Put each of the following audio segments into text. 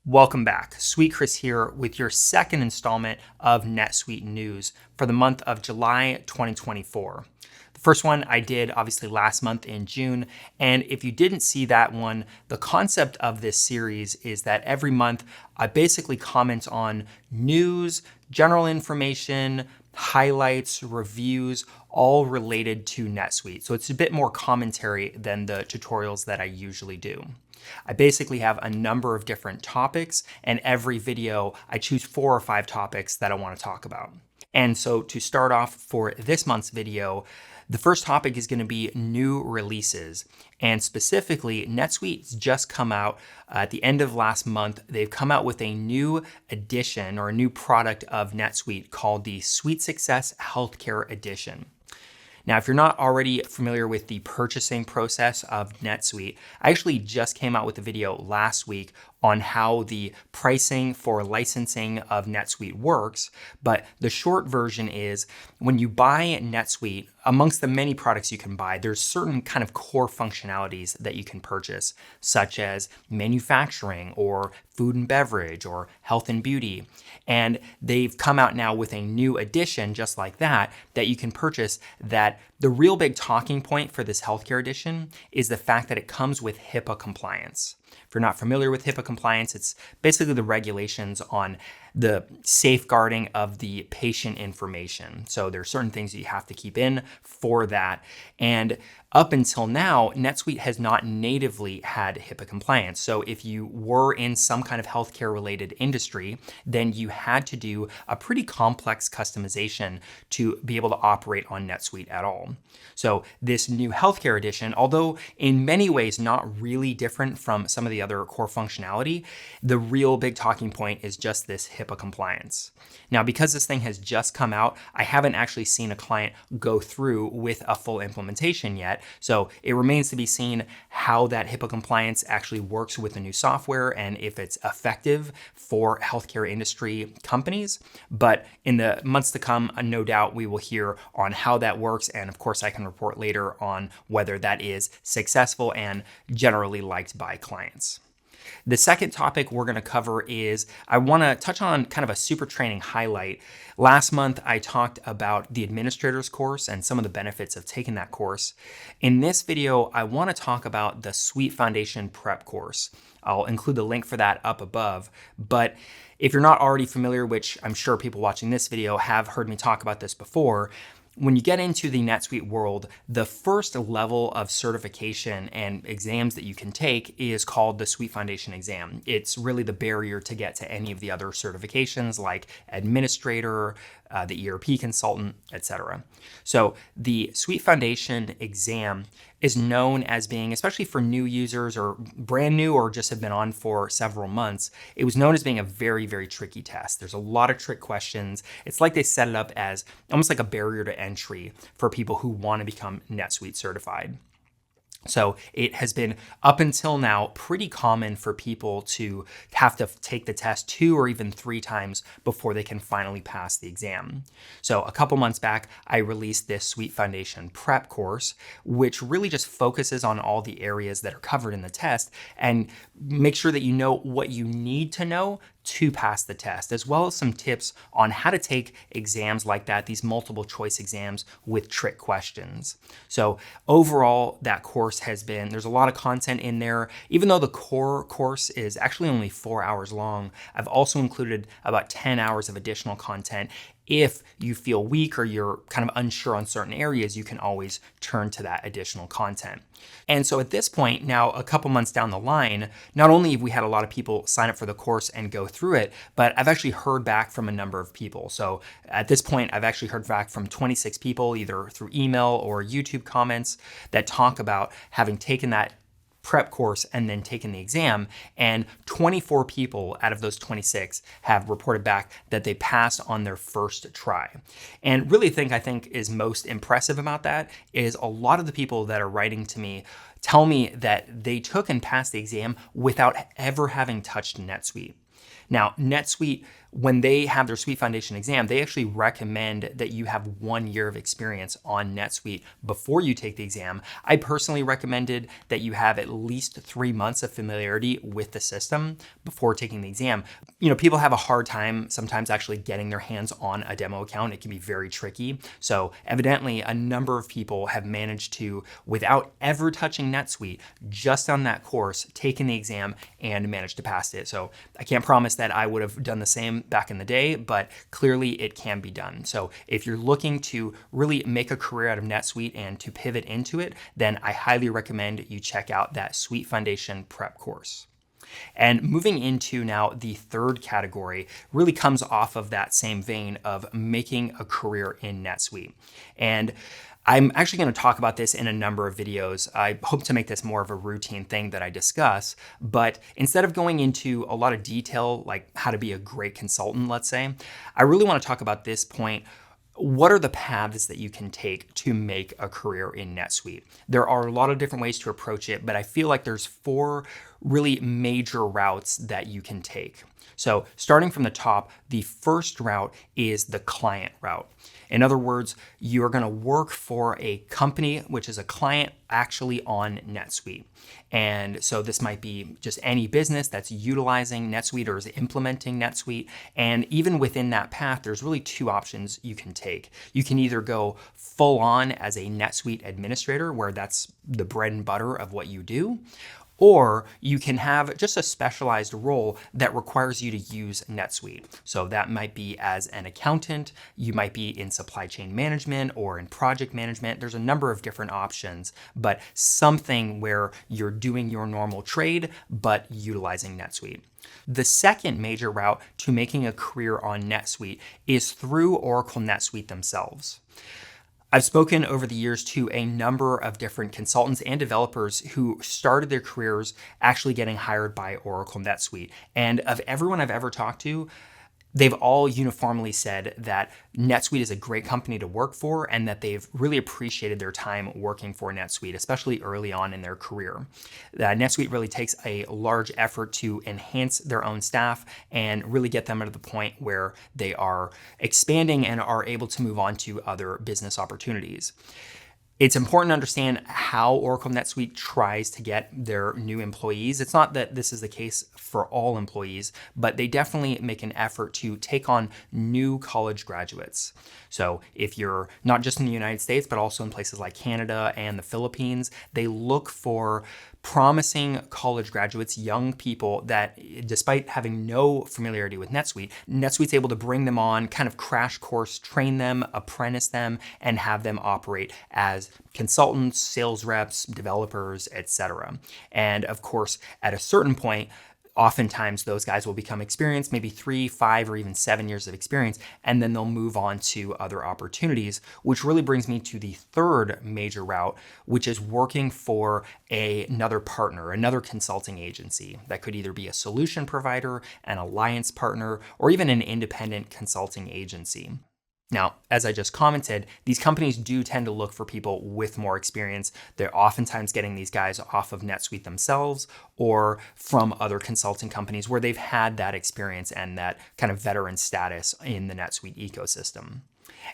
Welcome back. Sweet Chris here with your second installment of NetSuite news for the month of July 2024. The first one I did obviously last month in June, and if you didn't see that one, the concept of this series is that every month I basically comment on news, general information, highlights, reviews, all related to NetSuite. So it's a bit more commentary than the tutorials that I usually do. I basically have a number of different topics, and every video I choose 4 or 5 topics that I want to talk about. And so to start off for this month's video, the first topic is going to be new releases. And specifically, NetSuite's just come out at the end of last month. They've come out with a new edition or a new product of NetSuite called the Suite Success Healthcare Edition. Now, if you're not already familiar with the purchasing process of NetSuite, I actually just came out with a video last week on how the pricing for licensing of NetSuite works. But the short version is when you buy NetSuite, amongst the many products you can buy, there's certain kind of core functionalities that you can purchase, such as manufacturing or food and beverage or health and beauty. And they've come out now with a new edition just like that you can purchase that the real big talking point for this healthcare edition is the fact that it comes with HIPAA compliance. If you're not familiar with HIPAA compliance, it's basically the regulations on the safeguarding of the patient information. So there are certain things that you have to keep in for that. And up until now, NetSuite has not natively had HIPAA compliance. So if you were in some kind of healthcare related industry, then you had to do a pretty complex customization to be able to operate on NetSuite at all. So this new healthcare edition, although in many ways not really different from some of the other core functionality, the real big talking point is just this HIPAA compliance. Now, because this thing has just come out, I haven't actually seen a client go through with a full implementation yet. So it remains to be seen how that HIPAA compliance actually works with the new software and if it's effective for healthcare industry companies. But in the months to come, no doubt we will hear on how that works. And of course, I can report later on whether that is successful and generally liked by clients. The second topic we're going to cover is I want to touch on kind of a SuperTraining Highlight. Last month, I talked about the administrator's course and some of the benefits of taking that course. In this video, I want to talk about the Suite Foundation Prep course. I'll include the link for that up above. But if you're not already familiar, which I'm sure people watching this video have heard me talk about this before, when you get into the NetSuite world, the first level of certification and exams that you can take is called the Suite Foundation exam. It's really the barrier to get to any of the other certifications like administrator, the ERP consultant, etc. So the Suite Foundation exam is known as being, especially for new users or brand new or just have been on for several months, it was known as being a very, very tricky test. There's a lot of trick questions. It's like they set it up as almost like a barrier to entry for people who want to become NetSuite certified. So it has been up until now pretty common for people to have to take the test 2 or even 3 times before they can finally pass the exam. So a couple months back, I released this Suite Foundation Prep course, which really just focuses on all the areas that are covered in the test and make sure that you know what you need to know to pass the test, as well as some tips on how to take exams like that, these multiple choice exams with trick questions. So overall, that course there's a lot of content in there. Even though the core course is actually only 4 hours long, I've also included about 10 hours of additional content. If you feel weak or you're kind of unsure on certain areas, you can always turn to that additional content. And so at this point, now a couple months down the line, not only have we had a lot of people sign up for the course and go through it, but I've actually heard back from a number of people. So at this point, I've actually heard back from 26 people, either through email or YouTube comments, that talk about having taken that prep course and then taken the exam, and 24 people out of those 26 have reported back that they passed on their first try. And really I think is most impressive about that is a lot of the people that are writing to me tell me that they took and passed the exam without ever having touched NetSuite. Now, NetSuite, when they have their Suite Foundation exam, they actually recommend that you have 1 year of experience on NetSuite before you take the exam. I personally recommended that you have at least 3 months of familiarity with the system before taking the exam. People have a hard time sometimes actually getting their hands on a demo account. It can be very tricky. So evidently, a number of people have managed to, without ever touching NetSuite, just on that course, taken the exam and managed to pass it. So I can't promise that I would have done the same back in the day, but clearly it can be done. So if you're looking to really make a career out of NetSuite and to pivot into it, then I highly recommend you check out that Suite Foundation prep course. And moving into now the third category really comes off of that same vein of making a career in NetSuite. And I'm actually going to talk about this in a number of videos. I hope to make this more of a routine thing that I discuss, but instead of going into a lot of detail, like how to be a great consultant, let's say, I really want to talk about this point. What are the paths that you can take to make a career in NetSuite? There are a lot of different ways to approach it, but I feel like there's 4 really major routes that you can take. So starting from the top, the first route is the client route. In other words, you're going to work for a company, which is a client actually on NetSuite. And so this might be just any business that's utilizing NetSuite or is implementing NetSuite. And even within that path, there's really 2 options you can take. You can either go full on as a NetSuite administrator, where that's the bread and butter of what you do, or you can have just a specialized role that requires you to use NetSuite. So that might be as an accountant, you might be in supply chain management or in project management. There's a number of different options, but something where you're doing your normal trade, but utilizing NetSuite. The second major route to making a career on NetSuite is through Oracle NetSuite themselves. I've spoken over the years to a number of different consultants and developers who started their careers actually getting hired by Oracle NetSuite. And of everyone I've ever talked to, they've all uniformly said that NetSuite is a great company to work for and that they've really appreciated their time working for NetSuite, especially early on in their career. NetSuite really takes a large effort to enhance their own staff and really get them to the point where they are expanding and are able to move on to other business opportunities. It's important to understand how Oracle NetSuite tries to get their new employees. It's not that this is the case for all employees, but they definitely make an effort to take on new college graduates. So if you're not just in the United States, but also in places like Canada and the Philippines, they look for promising college graduates, young people that, despite having no familiarity with NetSuite, NetSuite's able to bring them on, kind of crash course, train them, apprentice them, and have them operate as consultants, sales reps, developers, etc. And of course, at a certain point, oftentimes those guys will become experienced, maybe 3, 5, or even 7 years of experience, and then they'll move on to other opportunities, which really brings me to the third major route, which is working for another partner, another consulting agency. That could either be a solution provider, an alliance partner, or even an independent consulting agency. Now, as I just commented, these companies do tend to look for people with more experience. They're oftentimes getting these guys off of NetSuite themselves or from other consulting companies where they've had that experience and that kind of veteran status in the NetSuite ecosystem.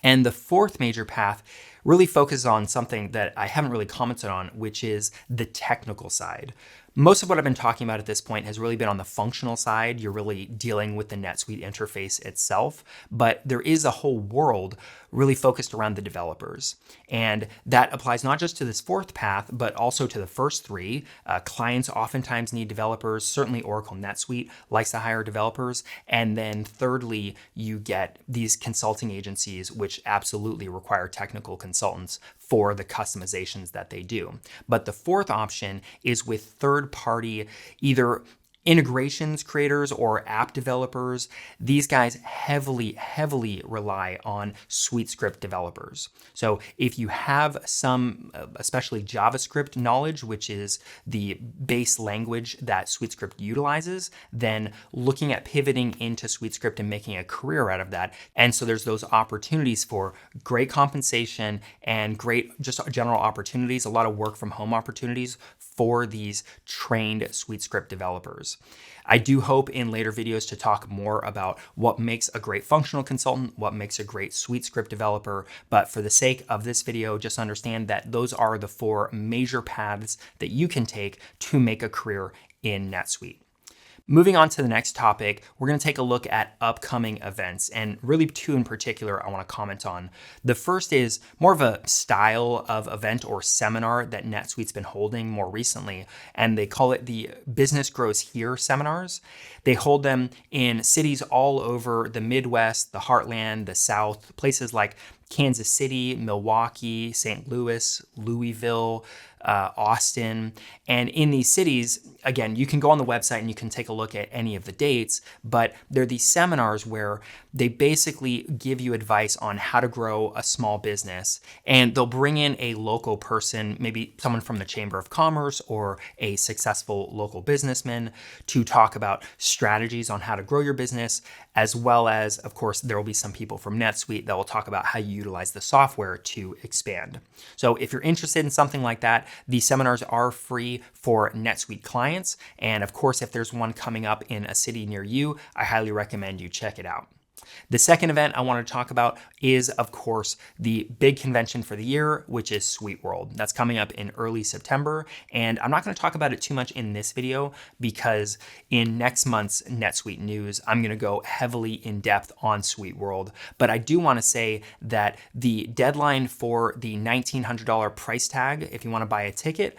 And the fourth major path really focuses on something that I haven't really commented on, which is the technical side. Most of what I've been talking about at this point has really been on the functional side. You're really dealing with the NetSuite interface itself, but there is a whole world really focused around the developers. And that applies not just to this fourth path, but also to the first 3. Clients oftentimes need developers. Certainly Oracle NetSuite likes to hire developers. And then thirdly, you get these consulting agencies, which absolutely require technical consultants for the customizations that they do. But the fourth option is with third-party, either integrations creators or app developers. These guys heavily rely on SuiteScript developers. So if you have some, especially JavaScript knowledge, which is the base language that SuiteScript utilizes, then looking at pivoting into SuiteScript and making a career out of that. And so there's those opportunities for great compensation and great just general opportunities, a lot of work from home opportunities for these trained SuiteScript developers. I do hope in later videos to talk more about what makes a great functional consultant, what makes a great SuiteScript developer, but for the sake of this video, just understand that those are the 4 major paths that you can take to make a career in NetSuite. Moving on to the next topic, we're going to take a look at upcoming events, and really 2 in particular I want to comment on. The first is more of a style of event or seminar that NetSuite's been holding more recently, and they call it the Business Grows Here seminars. They hold them in cities all over the Midwest, the Heartland, the South, places like Kansas City, Milwaukee, St. Louis, Louisville, Austin. And in these cities, again, you can go on the website and you can take a look at any of the dates, but they're these seminars where they basically give you advice on how to grow a small business. And they'll bring in a local person, maybe someone from the Chamber of Commerce or a successful local businessman, to talk about strategies on how to grow your business, as well as, of course, there will be some people from NetSuite that will talk about how you utilize the software to expand. So if you're interested in something like that, these seminars are free for NetSuite clients. And of course, if there's one coming up in a city near you, I highly recommend you check it out. The second event I want to talk about is, of course, the big convention for the year, which is SuiteWorld. That's coming up in early September, and I'm not going to talk about it too much in this video because in next month's NetSuite news, I'm going to go heavily in depth on SuiteWorld. But I do want to say that the deadline for the $1,900 price tag, if you want to buy a ticket,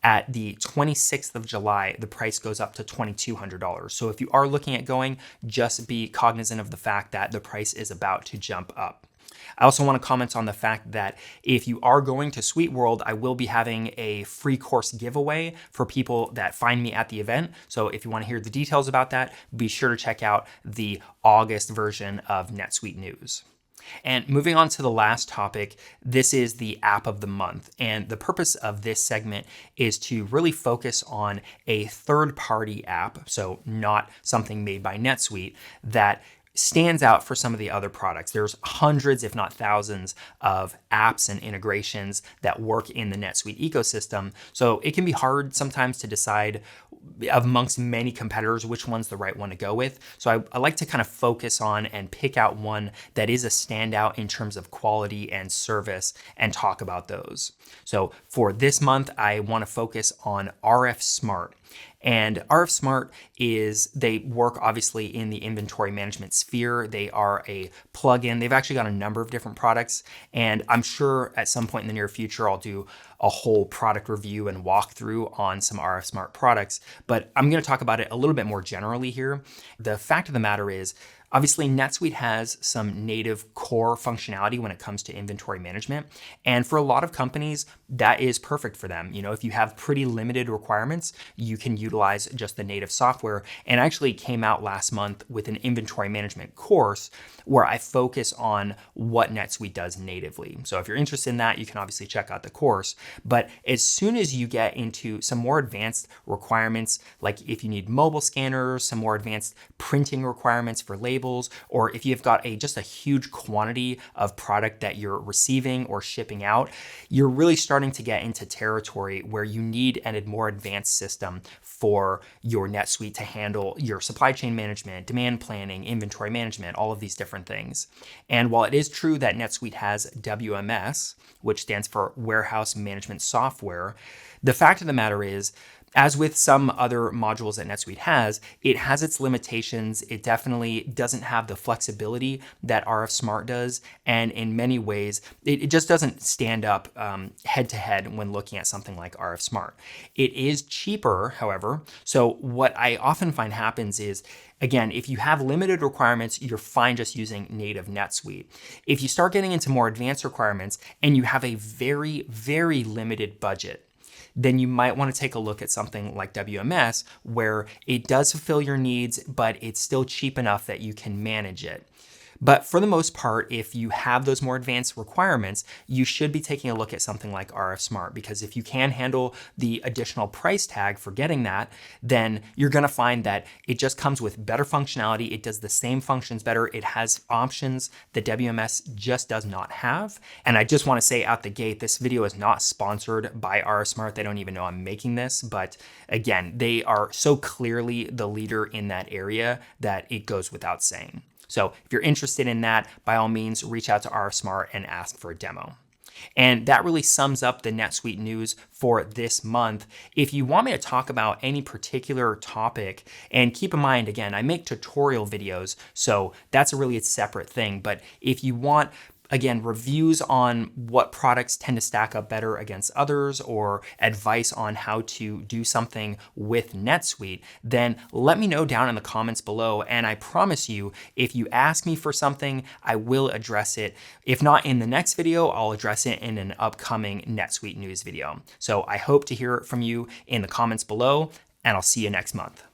at the 26th of July, the price goes up to $2,200. So if you are looking at going, just be cognizant of the fact that the price is about to jump up. I also want to comment on the fact that if you are going to SuiteWorld, I will be having a free course giveaway for people that find me at the event. So if you want to hear the details about that, be sure to check out the August version of NetSuite News. And moving on to the last topic, this is the app of the month. And the purpose of this segment is to really focus on a third-party app, so not something made by NetSuite, that stands out for some of the other products. There's hundreds, if not thousands, of apps and integrations that work in the NetSuite ecosystem. So it can be hard sometimes to decide amongst many competitors which one's the right one to go with. So I like to kind of focus on and pick out one that is a standout in terms of quality and service and talk about those. So for this month, I want to focus on RF Smart. And RF Smart they work obviously in the inventory management sphere. They are a plugin. They've actually got a number of different products. And I'm sure at some point in the near future, I'll do a whole product review and walkthrough on some RF Smart products. But I'm going to talk about it a little bit more generally here. The fact of the matter is, obviously, NetSuite has some native core functionality when it comes to inventory management. And for a lot of companies, that is perfect for them. You know, if you have pretty limited requirements, you can utilize just the native software. And I actually came out last month with an inventory management course where I focus on what NetSuite does natively. So if you're interested in that, you can obviously check out the course. But as soon as you get into some more advanced requirements, like if you need mobile scanners, some more advanced printing requirements for labels, or if you've got just a huge quantity of product that you're receiving or shipping out, you're really starting to get into territory where you need a more advanced system for your NetSuite to handle your supply chain management, demand planning, inventory management, all of these different things. And while it is true that NetSuite has WMS, which stands for Warehouse Management Software, the fact of the matter is, as with some other modules that NetSuite has, it has its limitations. It definitely doesn't have the flexibility that RF Smart does. And in many ways, it just doesn't stand up head to head when looking at something like RF Smart. It is cheaper, however. So what I often find happens is, again, if you have limited requirements, you're fine just using native NetSuite. If you start getting into more advanced requirements and you have a very, very limited budget, then you might want to take a look at something like WMS, where it does fulfill your needs, but it's still cheap enough that you can manage it. But for the most part, if you have those more advanced requirements, you should be taking a look at something like RF Smart, because if you can handle the additional price tag for getting that, then you're gonna find that it just comes with better functionality. It does the same functions better. It has options that WMS just does not have. And I just wanna say out the gate, this video is not sponsored by RF Smart. They don't even know I'm making this, but again, they are so clearly the leader in that area that it goes without saying. So if you're interested in that, by all means, reach out to RF Smart and ask for a demo. And that really sums up the NetSuite news for this month. If you want me to talk about any particular topic, and keep in mind, again, I make tutorial videos, so that's a really separate thing. But if you want, again, reviews on what products tend to stack up better against others, or advice on how to do something with NetSuite, then let me know down in the comments below. And I promise you, if you ask me for something, I will address it. If not in the next video, I'll address it in an upcoming NetSuite news video. So I hope to hear from you in the comments below, and I'll see you next month.